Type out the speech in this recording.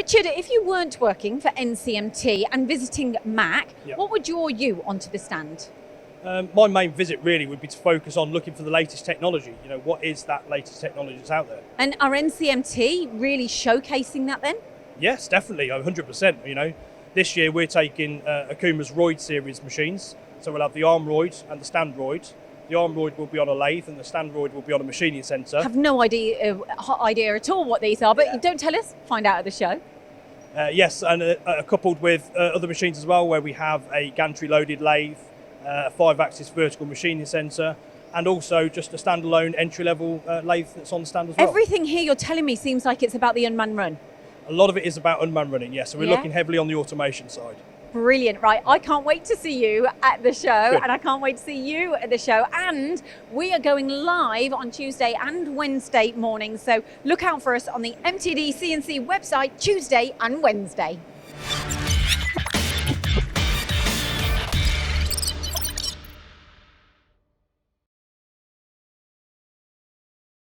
Richard, if you weren't working for NCMT and visiting MACH, Yep. what would draw you onto the stand? My main visit really would be to focus on looking for the latest technology. You know, what is that latest technology that's out there? And are NCMT really showcasing that then? Yes, definitely, 100%. You know, this year we're taking Okuma's roid series machines. So we'll have the ARMROID and the STANDROID. The ARMROID will be on a lathe and the STANDROID will be on a machining centre. I have no idea at all what these are, but Yeah. don't tell us, find out at the show. Yes, and coupled with other machines as well, where we have a gantry-loaded lathe, a 5-axis vertical machining centre, and also just a standalone entry-level lathe that's on the stand as well. Everything here you're telling me seems like it's about the unmanned run. A lot of it is about unmanned running, yes, so we're Yeah. looking heavily on the automation side. Brilliant, right, I can't wait to see you at the show. Good. And I can't wait to see you at the show, and we are going live on Tuesday and Wednesday morning, so look out for us on the MTD CNC website Tuesday and Wednesday.